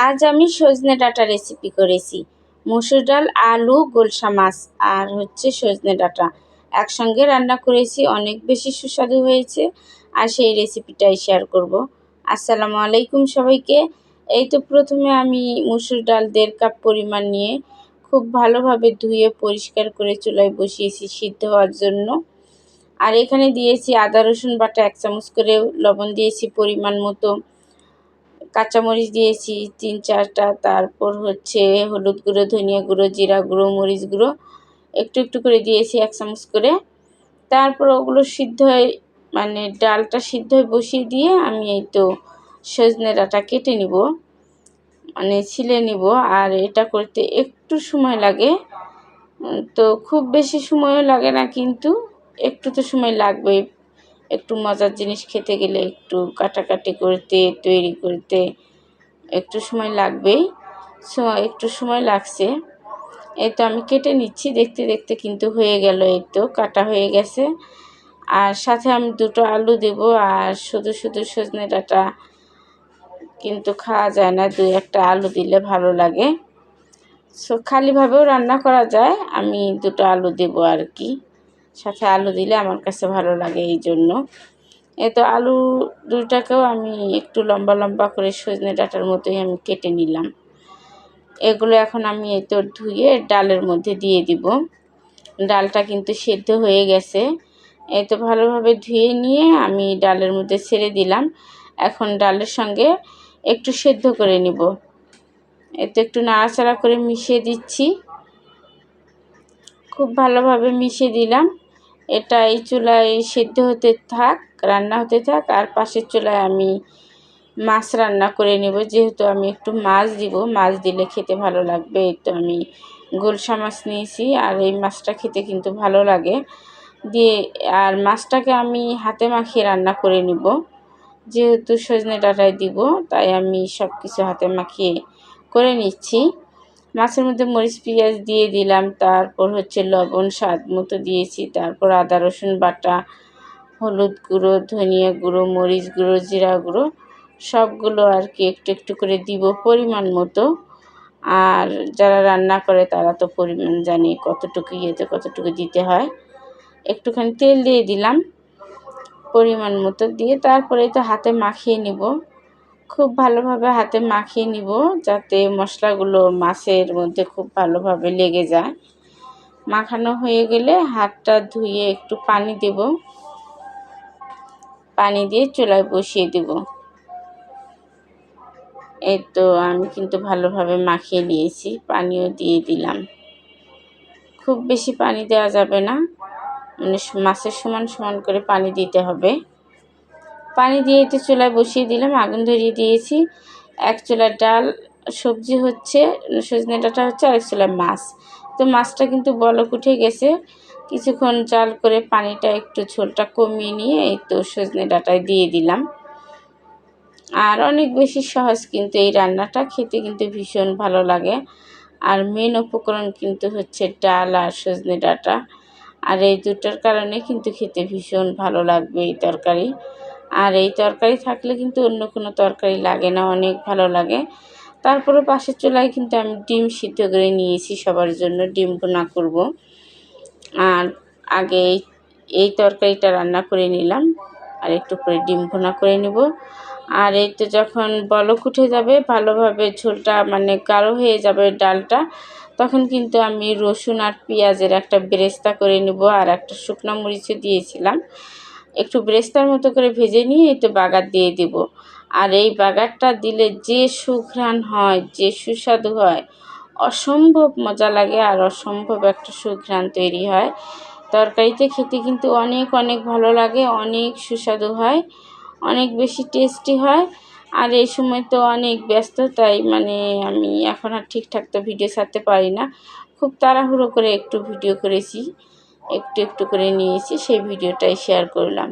আজ আমি সজনে ডাঁটা রেসিপি করেছি। মসুর ডাল, আলু, গোলসা মাছ আর সজনে ডাঁটা একসঙ্গে রান্না করেছি। অনেক বেশি সুস্বাদু হয়েছে আর সেই রেসিপিটাই শেয়ার করব। আসসালামু আলাইকুম সবাইকে। এই তো প্রথমে আমি মসুর ডাল 1.5 কাপ পরিমাণ নিয়ে খুব ভালোভাবে ধুয়ে পরিষ্কার করে চুলায় বসিয়েছি সিদ্ধ হওয়ার জন্য। আর এখানে দিয়েছি আদা রসুন বাটা 1 চামচ করে, লবণ দিয়েছি পরিমাণ মতো, কাঁচামরিচ দিয়েছি 3-4টা, তারপর হলুদ গুঁড়ো, ধনিয়া গুঁড়ো, জিরা গুঁড়ো, মরিচ গুঁড়ো একটু একটু করে দিয়েছি 1 চামচ করে। তারপর ওগুলো সিদ্ধ হয়ে ডালটা সিদ্ধ হয়ে বসিয়ে দিয়ে আমি এই তো সজনে ডাঁটা কেটে নিব, ছিলে নিব। আর এটা করতে একটু সময় লাগে, তো খুব বেশি সময়ও লাগে না, কিন্তু একটু তো সময় লাগবেই। একটু মজার জিনিস খেতে গেলে একটু কাটাকাটি করতে, তৈরি করতে একটু সময় লাগবেই। একটু সময় লাগছে। এই তো আমি কেটে নিচ্ছি, দেখতে দেখতে কিন্তু হয়ে গেল। এই তো কাটা হয়ে গেছে। আর সাথে আমি 2টো আলু দেব। আর শুধু শুধু সজনে ডাঁটা কিন্তু খাওয়া যায় না, 2-1টা আলু দিলে ভালো লাগে। খালিভাবেও রান্না করা যায়। আমি 2টো আলু দেব আর কি, সাথে আলু দিলে আমার কাছে ভালো লাগে, এই জন্য। এই তো আলু 2টাকেও আমি একটু লম্বা লম্বা করে সজনে ডাঁটার মতোই আমি কেটে নিলাম। এগুলো এখন আমি এই তো ধুয়ে ডালের মধ্যে দিয়ে দিব। ডালটা কিন্তু সেদ্ধ হয়ে গেছে। এই তো ভালোভাবে ধুয়ে নিয়ে আমি ডালের মধ্যে ছেড়ে দিলাম। এখন ডালের সঙ্গে একটু সেদ্ধ করে নিব। এই তো একটু নাড়াচাড়া করে মিশিয়ে দিচ্ছি, খুব ভালোভাবে মিশিয়ে দিলাম। এটা এই চুলায় সেদ্ধ হতে থাক, রান্না হতে থাক। আর পাশের চুলায় আমি মাছ রান্না করে নেব, যেহেতু আমি একটু মাছ দিব। মাছ দিলে খেতে ভালো লাগবে। এই তো আমি গোলসা মাছ নিয়েছি, আর এই মাছটা খেতে কিন্তু ভালো লাগে দিয়ে। আর মাছটাকে আমি হাতে মাখিয়ে রান্না করে নিব, যেহেতু সজনে ডাঁটায় দিব, তাই আমি সব কিছু হাতে মাখিয়ে করে নিচ্ছি। মাছের মধ্যে মরিচ পেঁয়াজ দিয়ে দিলাম, তারপর লবণ স্বাদ মতো দিয়েছি, তারপর আদা রসুন বাটা, হলুদ গুঁড়ো, ধনিয়া গুঁড়ো, মরিচ গুঁড়ো, জিরা গুঁড়ো সবগুলো আর কি একটু একটু করে দিব পরিমাণ মতো। আর যারা রান্না করে তারা তো পরিমাণ জানে কতটুকু কতটুকু দিতে হয়। একটুখানি তেল দিয়ে দিলাম পরিমাণ মতো দিয়ে, তারপরে তো হাতে মাখিয়ে নিব। খুব ভালোভাবে হাতে মাখিয়ে নিব, যাতে মশলাগুলো মাছের মধ্যে খুব ভালোভাবে লেগে যায়। মাখানো হয়ে গেলে হাতটা ধুয়ে একটু পানি দেব, পানি দিয়ে চুলায় বসিয়ে দেব। এই তো আমি কিন্তু ভালোভাবে মাখিয়ে নিয়েছি, পানিও দিয়ে দিলাম। খুব বেশি পানি দেওয়া যাবে না, মাছের সমান সমান করে পানি দিতে হবে। পানি দিয়ে একটু চুলায় বসিয়ে দিলাম, আগুন ধরিয়ে দিয়েছি। এক চুলার ডাল সবজি সজনে ডাঁটা আরেক চুলায় মাছ। তো মাছটা কিন্তু বলক উঠে গেছে। কিছুক্ষণ জাল করে পানিটা একটু ঝোলটা কমিয়ে নিয়ে এই তো সজনে ডাঁটায় দিয়ে দিলাম। আর অনেক বেশি সহজ কিন্তু এই রান্নাটা, খেতে কিন্তু ভীষণ ভালো লাগে। আর মেন উপকরণ কিন্তু ডাল আর সজনে ডাঁটা। আর এই দুটোর কারণে কিন্তু খেতে ভীষণ ভালো লাগবে এই তরকারি। আর এই তরকারি থাকলে কিন্তু অন্য কোনো তরকারি লাগে না, অনেক ভালো লাগে। তারপরে পাশের চুলায় কিন্তু আমি ডিম সিদ্ধ করে নিয়েছি সবার জন্য, ডিম ভুনা করব। আর আগে এই তরকারিটা রান্না করে নিলাম, আর একটু করে ডিম ভুনা করে নেব। আর এই তো যখন বলক উঠে যাবে, ভালোভাবে ঝোলটা গাঢ় হয়ে যাবে ডালটা, তখন কিন্তু আমি রসুন আর পেঁয়াজের একটা বেরেস্তা করে নেব। আর একটা শুকনো মরিচও দিয়েছিলাম, একটু বেরেস্তার মতো করে ভেজে নিয়ে এই তো বাগার দিয়ে দেব। আর এই বাগারটা দিলে যে সুঘ্রাণ হয়, যে সুস্বাদু হয়, অসম্ভব মজা লাগে। আর অসম্ভব একটা সুঘ্রাণ তৈরি হয়। তরকারিতে খেতে কিন্তু অনেক অনেক ভালো লাগে, অনেক সুস্বাদু হয়, অনেক বেশি টেস্টি হয়। আর এই সময় তো অনেক ব্যস্ত, তাই আমি এখন আর ঠিকঠাক তো ভিডিও ছাড়তে পারি না। খুব তাড়াহুড়ো করে একটু ভিডিও করেছি, একটু একটু করে নিয়েছি, সেই ভিডিওটাই শেয়ার করলাম।